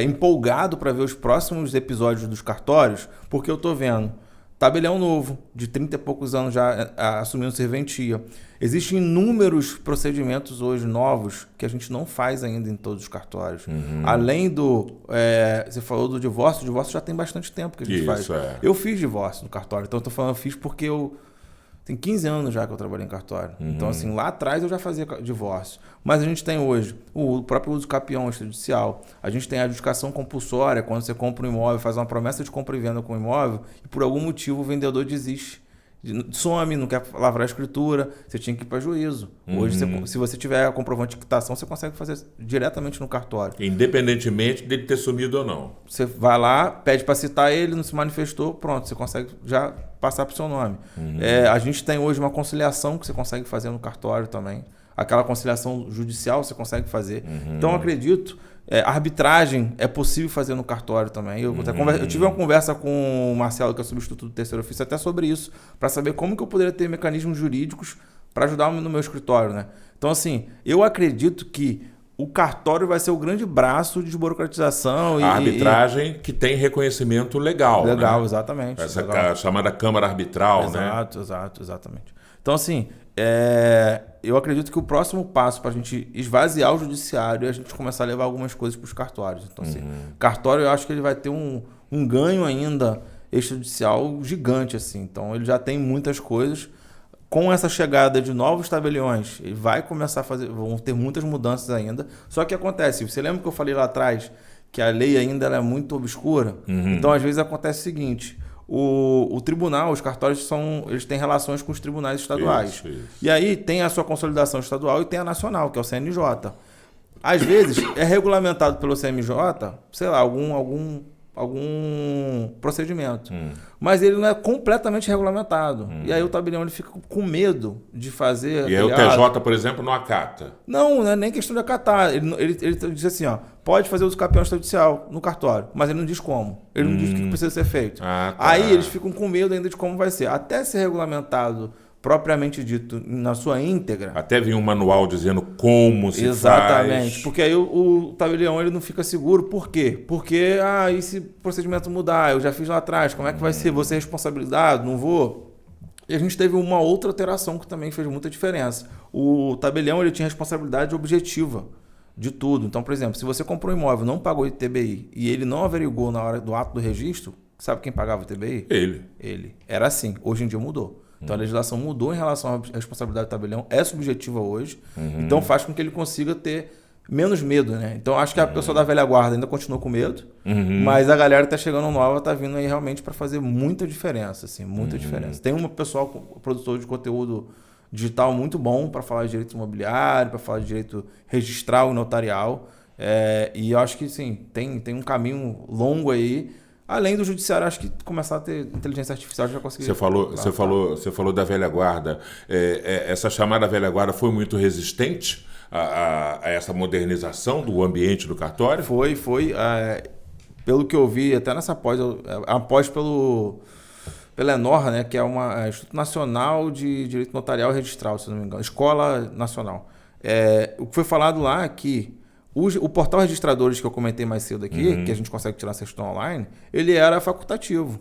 empolgado para ver os próximos episódios dos cartórios, porque eu estou vendo tabelião novo, de 30 e poucos anos já assumindo serventia. Existem inúmeros procedimentos hoje novos que a gente não faz ainda em todos os cartórios. Além do... você falou do divórcio. O divórcio já tem bastante tempo que a gente faz. Eu fiz divórcio no cartório. Então, eu estou falando, eu fiz porque tem 15 anos já que eu trabalhei em cartório. Então, assim, lá atrás eu já fazia divórcio. Mas a gente tem hoje o próprio uso capião extrajudicial. A gente tem a adjudicação compulsória, quando você compra um imóvel, faz uma promessa de compra e venda com o imóvel, e por algum motivo o vendedor desiste. Some, não quer lavrar a escritura, você tinha que ir para juízo. Hoje, se você tiver a comprovante de quitação, você consegue fazer diretamente no cartório. Independentemente dele ter sumido ou não. Você vai lá, pede para citar ele, não se manifestou, pronto, você consegue já passar para o seu nome. A gente tem hoje uma conciliação que você consegue fazer no cartório também. Aquela conciliação judicial você consegue fazer. Então, eu acredito... arbitragem é possível fazer no cartório também. Eu tive uma conversa com o Marcelo, que é substituto do terceiro ofício, até sobre isso, para saber como que eu poderia ter mecanismos jurídicos para ajudar no meu escritório, né? Então, assim, eu acredito que o cartório vai ser o grande braço de desburocratização. A arbitragem que tem reconhecimento legal. Legal, né? exatamente. Essa chamada Câmara Arbitral, né? Exatamente. Então, assim, eu acredito que o próximo passo para a gente esvaziar o judiciário é a gente começar a levar algumas coisas para os cartórios. Então, assim, cartório eu acho que ele vai ter um ganho ainda extrajudicial gigante, assim. Então, ele já tem muitas coisas. Com essa chegada de novos tabeliões, ele vai começar a vão ter muitas mudanças ainda. Só que acontece, você lembra que eu falei lá atrás que a lei ainda é muito obscura? Então, às vezes acontece o seguinte... O tribunal, os cartórios eles têm relações com os tribunais estaduais. Isso. E aí tem a sua consolidação estadual e tem a nacional, que é o CNJ. Às vezes é regulamentado pelo CNJ, sei lá, algum procedimento. Mas ele não é completamente regulamentado. E aí o tabelião ele fica com medo de fazer... E aí o TJ, por exemplo, não acata? Não é nem questão de acatar. Ele diz assim, ó, pode fazer uso capião extrajudicial no cartório, mas ele não diz como. Ele não diz o que precisa ser feito. Tá. Aí eles ficam com medo ainda de como vai ser. Até ser regulamentado propriamente dito na sua íntegra. Até vir um manual dizendo como se faz. Exatamente. Porque aí o tabelião ele não fica seguro. Por quê? Porque, e se o procedimento mudar? Eu já fiz lá atrás. Como é que vai ser? Vou ser responsabilizado? Não vou? E a gente teve uma outra alteração que também fez muita diferença. O tabelião ele tinha responsabilidade objetiva de tudo. Então, por exemplo, se você comprou um imóvel, não pagou ITBI e ele não averigou na hora do ato do registro, sabe quem pagava o ITBI? Ele. Era assim. Hoje em dia mudou. Então a legislação mudou em relação à responsabilidade do tabelião, é subjetiva hoje, então faz com que ele consiga ter menos medo, né? Então acho que a pessoa da velha guarda ainda continua com medo, mas a galera que tá chegando nova tá vindo aí realmente para fazer muita diferença, assim, muita diferença. Tem um pessoal, produtor de conteúdo digital muito bom para falar de direito imobiliário, para falar de direito registral e notarial, e eu acho que sim, tem um caminho longo aí. Além do judiciário, acho que começar a ter inteligência artificial já conseguiu. Você falou da velha guarda. Essa chamada velha guarda foi muito resistente a essa modernização do ambiente do cartório? Foi. Pelo que eu vi, até nessa pós, a pós pela ENOR, né, que é o Instituto Nacional de Direito Notarial Registral, se não me engano, Escola Nacional. O que foi falado lá é que o portal Registradores que eu comentei mais cedo aqui, que a gente consegue tirar a certidão online, ele era facultativo.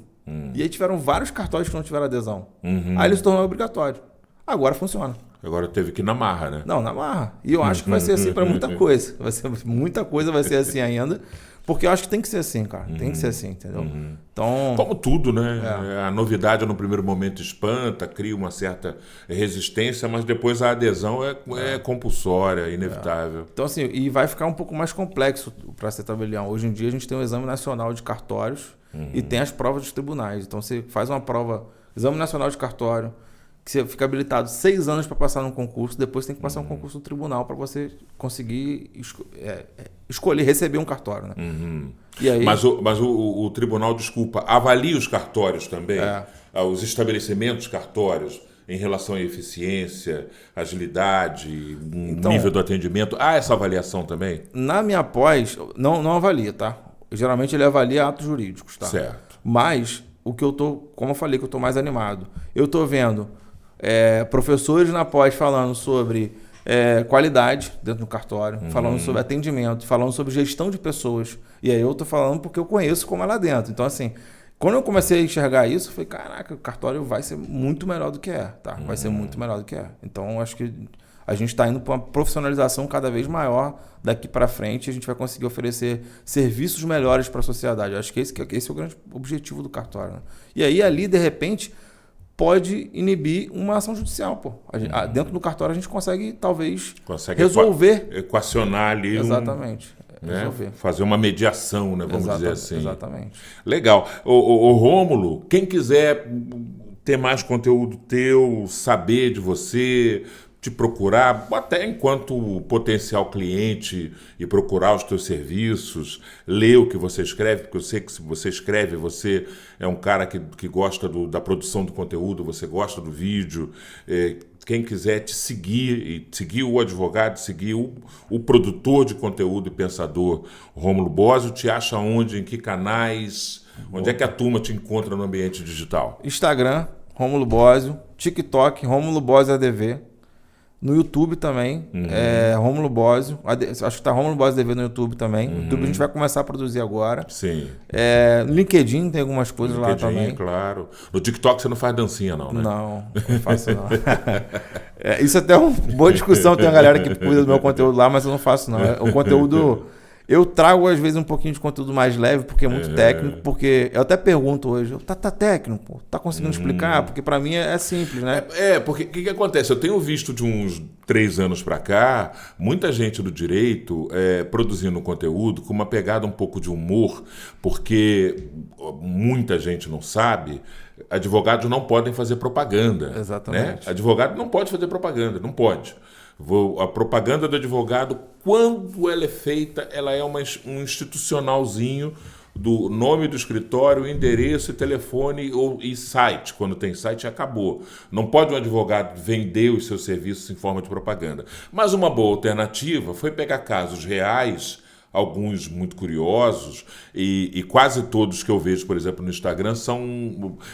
E aí tiveram vários cartórios que não tiveram adesão. Aí ele se tornou obrigatório. Agora funciona. Agora teve que ir na marra, né? Não, na marra. E eu acho que vai ser assim para muita coisa. Muita coisa vai ser assim ainda. Porque eu acho que tem que ser assim, cara. Tem que ser assim, entendeu? Então... Como tudo, né? A novidade no primeiro momento espanta, cria uma certa resistência, mas depois a adesão é compulsória, inevitável. Então, assim, e vai ficar um pouco mais complexo para ser tabelião. Hoje em dia a gente tem o Exame Nacional de Cartórios e tem as provas dos tribunais. Então, você faz uma prova, Exame Nacional de Cartório, que você fica habilitado 6 anos para passar num concurso, depois tem que passar um concurso no tribunal para você conseguir escolher, receber um cartório. Né? E aí... Mas o tribunal, desculpa, avalia os cartórios também? Os estabelecimentos cartórios em relação à eficiência, agilidade, nível do atendimento. Há essa avaliação também? Na minha pós, não avalia, tá? Geralmente ele avalia atos jurídicos, tá? Certo. Mas o que eu tô, como eu falei, que eu tô mais animado, eu tô vendo professores na pós falando sobre qualidade dentro do cartório, falando sobre atendimento, falando sobre gestão de pessoas. E aí eu tô falando porque eu conheço como é lá dentro. Então, assim, quando eu comecei a enxergar isso, eu falei, caraca, o cartório vai ser muito melhor do que tá? Vai ser muito melhor do que Então, acho que a gente está indo para uma profissionalização cada vez maior daqui para frente. A gente vai conseguir oferecer serviços melhores para a sociedade. Acho que esse é o grande objetivo do cartório. Né? E aí, ali, de repente, pode inibir uma ação judicial. Pô. Dentro do cartório, a gente consegue, talvez, resolver. Equacionar ali. Exatamente. Né? Fazer uma mediação, né? Vamos dizer assim. Exatamente. Legal. O Rômulo, quem quiser ter mais conteúdo teu, saber de você, te procurar, até enquanto potencial cliente, e procurar os teus serviços, ler o que você escreve, porque eu sei que se você escreve, você é um cara que gosta da produção do conteúdo, você gosta do vídeo. Quem quiser te seguir, e seguir o advogado, seguir o produtor de conteúdo e pensador Rômulo Bósio, te acha onde, em que canais, onde é que a turma te encontra no ambiente digital? Instagram, Rômulo Bósio, TikTok, Rômulo Bósio ADV. No YouTube também, Rômulo Bósio. Acho que tá Rômulo Bósio ADV no YouTube também. No YouTube a gente vai começar a produzir agora. Sim. No LinkedIn tem algumas coisas lá também. Claro. No TikTok você não faz dancinha não, né? Não faço não. Isso até é uma boa discussão. Tem uma galera que cuida do meu conteúdo lá, mas eu não faço não. O conteúdo... Eu trago, às vezes, um pouquinho de conteúdo mais leve, porque é muito técnico, porque eu até pergunto hoje, tá técnico, tá conseguindo explicar? Porque para mim é simples, né? Porque o que acontece? Eu tenho visto de uns 3 anos para cá, muita gente do direito produzindo conteúdo com uma pegada um pouco de humor, porque muita gente não sabe, advogados não podem fazer propaganda. Exatamente. Né? Advogado não pode fazer propaganda, não pode. A propaganda do advogado, quando ela é feita, ela é um institucionalzinho do nome do escritório, endereço, telefone e site. Quando tem site, acabou. Não pode um advogado vender os seus serviços em forma de propaganda. Mas uma boa alternativa foi pegar casos reais, alguns muito curiosos, e quase todos que eu vejo, por exemplo, no Instagram,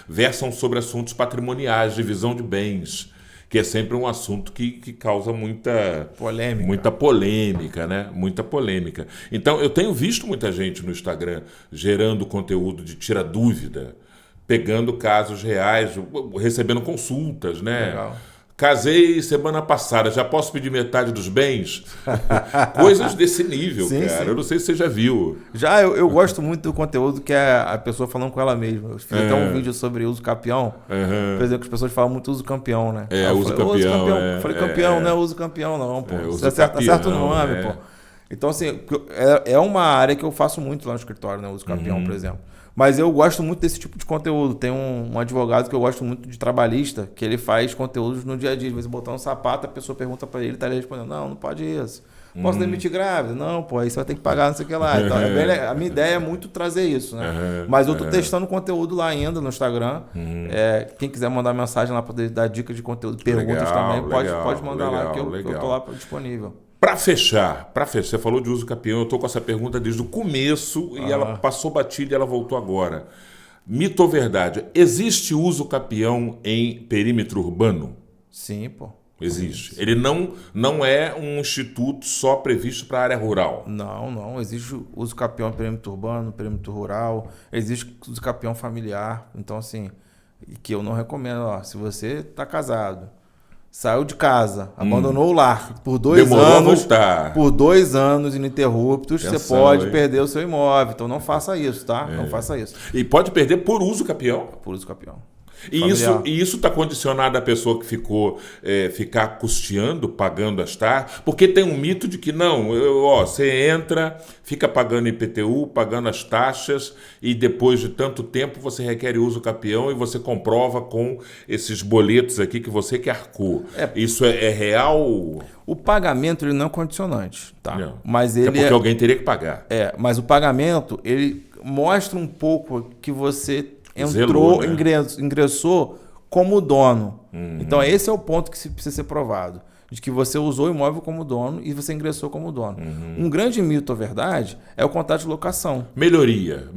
versam sobre assuntos patrimoniais, divisão de bens, que é sempre um assunto que causa muita polêmica, né? Muita polêmica. Então, eu tenho visto muita gente no Instagram gerando conteúdo de tira dúvida, pegando casos reais, recebendo consultas, né? Legal. Casei semana passada, já posso pedir metade dos bens? Coisas desse nível, sim, cara. Sim. Eu não sei se você já viu. Já, eu gosto muito do conteúdo que é a pessoa falando com ela mesma. Eu fiz até um vídeo sobre uso campeão. Por exemplo, as pessoas falam muito uso campeão, né? Uso campeão. Eu falei, campeão, não é uso campeão não, pô. Uso Você acerta o nome, pô. Então, assim, é uma área que eu faço muito lá no escritório, né? Uso campeão, por exemplo. Mas eu gosto muito desse tipo de conteúdo. Tem um advogado que eu gosto muito de trabalhista, que ele faz conteúdos no dia a dia. Às vezes botar um sapato, a pessoa pergunta pra ele, tá ele respondendo, não pode isso. Posso demitir grávida? Não, pô, aí você vai ter que pagar, não sei o que lá. Então, a minha ideia é muito trazer isso, né? Mas eu tô testando conteúdo lá ainda no Instagram. Quem quiser mandar mensagem lá para dar dicas de conteúdo, perguntas também, pode mandar lá, que eu tô lá disponível. Para fechar, você falou de uso campeão, eu estou com essa pergunta desde o começo e ela passou batida e ela voltou agora. Mito ou verdade? Existe uso capião em perímetro urbano? Sim, pô. Existe. Ele não é um instituto só previsto para a área rural. Não. Existe uso capião em perímetro urbano, perímetro rural. Existe uso capião familiar. Então, assim, que eu não recomendo. Ó, se você está casado, saiu de casa, abandonou o lar por 2 Demorou a anos. voltar. Por 2 anos ininterruptos, você Atenção, pode hein? perder o seu imóvel. Então, não faça isso, tá? Não faça isso. E pode perder por uso capião. Por uso capião. E isso está condicionado à pessoa que ficar custeando, pagando as taxas, porque tem um mito de que não, você entra, fica pagando IPTU, pagando as taxas, e depois de tanto tempo você requer uso capião e você comprova com esses boletos aqui que você que arcou. Isso é real? O pagamento ele não é condicionante, tá? Não. Mas É ele porque alguém teria que pagar. mas o pagamento ele mostra um pouco que você Zelou, né? ingressou como dono. Então, esse é o ponto que precisa ser provado. De que você usou o imóvel como dono e você ingressou como dono. Um grande mito ou verdade é o contrato de locação. Melhoria,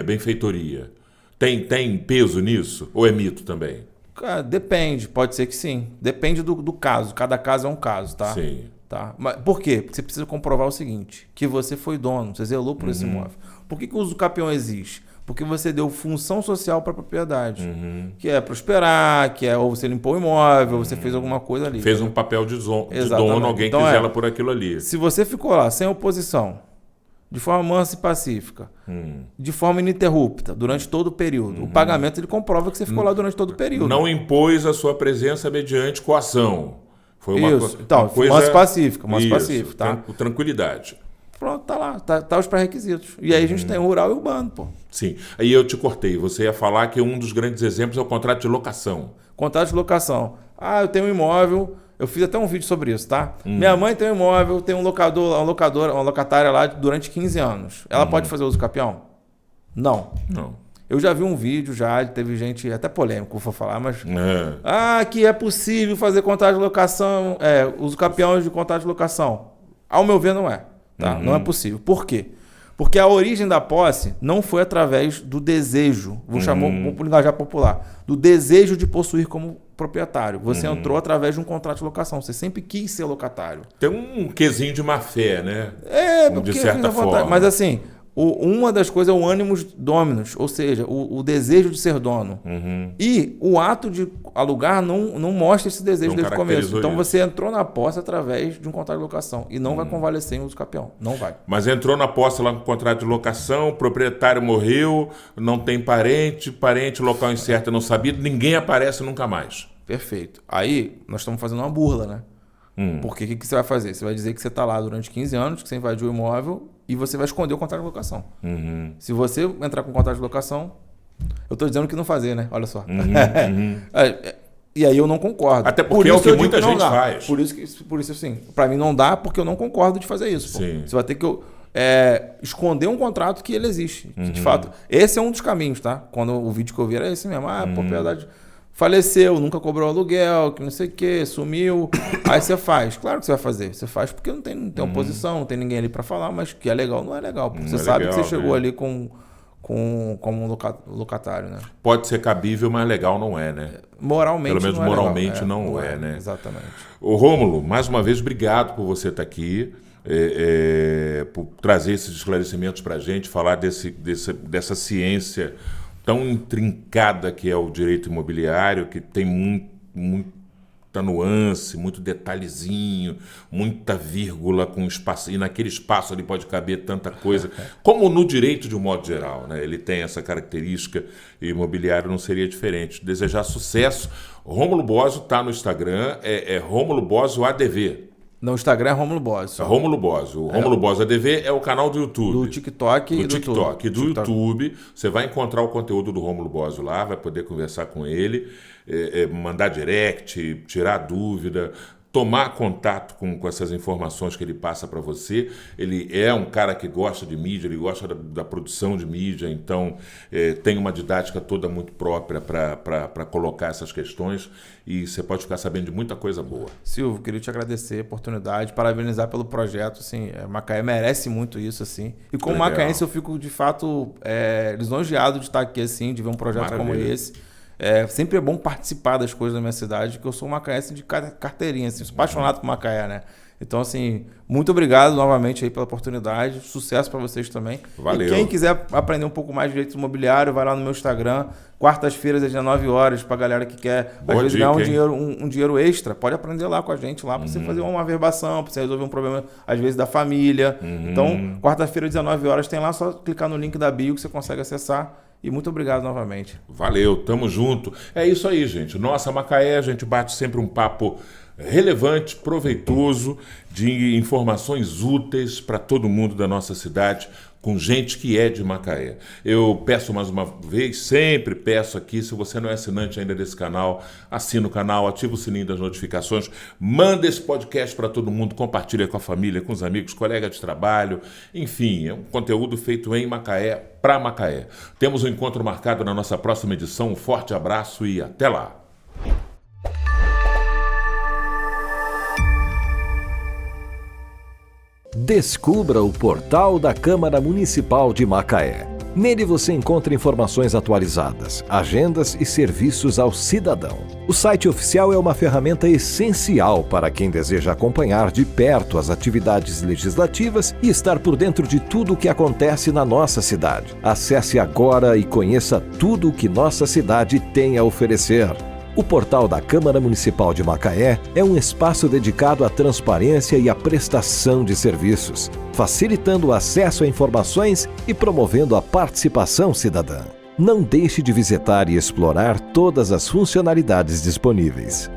benfeitoria. Tem peso nisso? Ou é mito também? Cara, depende, pode ser que sim. Depende do caso. Cada caso é um caso, tá? Sim. Tá? Mas por quê? Porque você precisa comprovar o seguinte, que você foi dono, você zelou por esse imóvel. Por que o uso capião existe? Porque você deu função social para a propriedade, que é prosperar, que é ou você limpou o imóvel, você fez alguma coisa ali. Fez um papel de dono, alguém Então, que zela por aquilo ali. Se você ficou lá sem oposição, de forma mansa e pacífica, de forma ininterrupta, durante todo o período, o pagamento ele comprova que você ficou lá durante todo o período. Não impôs a sua presença mediante coação. Foi uma Então, coisa... mansa e pacífica, tá? Tranquilidade. Pronto, tá lá, tá os pré-requisitos. E aí a gente tem o rural e o urbano, pô. Sim. Aí eu te cortei. Você ia falar que um dos grandes exemplos é o contrato de locação. Contrato de locação. Eu tenho um imóvel, eu fiz até um vídeo sobre isso, tá? Minha mãe tem um imóvel, tem uma locatária lá durante 15 anos. Ela pode fazer uso capião? Não. Eu já vi um vídeo, teve gente, até polêmico, vou falar, mas... que é possível fazer contrato de locação, uso capião de contrato de locação. Ao meu ver, não é. Tá? Não é possível. Por quê? Porque a origem da posse não foi através do desejo, vamos por linguajar popular, do desejo de possuir como proprietário. Você entrou através de um contrato de locação. Você sempre quis ser locatário. Tem um quesinho de má fé, né? De certa forma. Mas assim, uma das coisas é o animus dominus, ou seja, o desejo de ser dono. E o ato de alugar não mostra esse desejo desde o começo. Então você entrou na posse através de um contrato de locação e não vai convalescer em uso capião. Não vai. Mas entrou na posse lá com contrato de locação, o proprietário morreu, não tem parente, local incerto não sabido, ninguém aparece nunca mais. Perfeito. Aí nós estamos fazendo uma burla, né? Porque o que você vai fazer? Você vai dizer que você está lá durante 15 anos, que você invadiu o imóvel e você vai esconder o contrato de locação. Se você entrar com o contrato de locação, eu estou dizendo que não fazer, né? Olha só. E aí eu não concordo. Até porque é o que muita gente faz. Por isso assim, para mim não dá porque eu não concordo de fazer isso. Sim. Você vai ter que esconder um contrato que ele existe. De fato, esse é um dos caminhos, tá? Quando o vídeo que eu vi era esse mesmo. A propriedade... faleceu, nunca cobrou aluguel, que não sei o que, sumiu. Aí você faz. Claro que você vai fazer. Você faz porque não tem oposição, não tem ninguém ali para falar, mas que é legal não é legal. Porque você sabe legal, que você chegou ali como um locatário, né? Pode ser cabível, mas legal não é, né? Moralmente pelo menos não é moralmente legal. não é, né? Exatamente. Ô Rômulo, mais uma vez, obrigado por você estar aqui, por trazer esses esclarecimentos para a gente, falar dessa ciência tão intrincada que é o direito imobiliário, que tem muita nuance, muito detalhezinho, muita vírgula com espaço, e naquele espaço ali pode caber tanta coisa, como no direito de um modo geral, né? Ele tem essa característica, e imobiliário não seria diferente. Desejar sucesso. Rômulo Bosio está no Instagram, Rômulo Bosio ADV. No Instagram é Rômulo Bosio. Rômulo Bosio. O Rômulo Bosio ADV é o canal do YouTube. Do TikTok e do YouTube. Você vai encontrar o conteúdo do Rômulo Bosio lá, vai poder conversar com ele, mandar direct, tirar dúvida. tomar contato com essas informações que ele passa para você. Ele é um cara que gosta de mídia, ele gosta da produção de mídia, então tem uma didática toda muito própria para colocar essas questões e você pode ficar sabendo de muita coisa boa. Silvio, queria te agradecer a oportunidade, parabenizar pelo projeto, assim, Macaé merece muito isso, assim. E como macaense eu fico, de fato, lisonjeado de estar aqui, assim, de ver um projeto como esse. Sempre é bom participar das coisas da minha cidade, que eu sou macaense de carteirinha, assim, sou apaixonado por Macaé, né? Então, assim, muito obrigado novamente aí pela oportunidade, sucesso para vocês também. Valeu. E quem quiser aprender um pouco mais de direito imobiliário, vai lá no meu Instagram, quartas-feiras às 19 horas, pra galera que quer, às vezes, ganhar um dinheiro extra, pode aprender lá com a gente, lá, pra você fazer uma averbação, pra você resolver um problema, às vezes, da família. Então, quarta-feira às 19 horas tem lá, só clicar no link da bio que você consegue acessar. E muito obrigado novamente. Valeu, tamo junto. É isso aí, gente. Nossa Macaé, a gente bate sempre um papo relevante, proveitoso, de informações úteis para todo mundo da nossa cidade, com gente que é de Macaé. Eu peço mais uma vez, sempre peço aqui, se você não é assinante ainda desse canal, assina o canal, ativa o sininho das notificações, manda esse podcast para todo mundo, compartilha com a família, com os amigos, colegas de trabalho, enfim, é um conteúdo feito em Macaé, para Macaé. Temos um encontro marcado na nossa próxima edição, um forte abraço e até lá! Descubra o portal da Câmara Municipal de Macaé. Nele você encontra informações atualizadas, agendas e serviços ao cidadão. O site oficial é uma ferramenta essencial para quem deseja acompanhar de perto as atividades legislativas e estar por dentro de tudo o que acontece na nossa cidade. Acesse agora e conheça tudo o que nossa cidade tem a oferecer. O portal da Câmara Municipal de Macaé é um espaço dedicado à transparência e à prestação de serviços, facilitando o acesso a informações e promovendo a participação cidadã. Não deixe de visitar e explorar todas as funcionalidades disponíveis.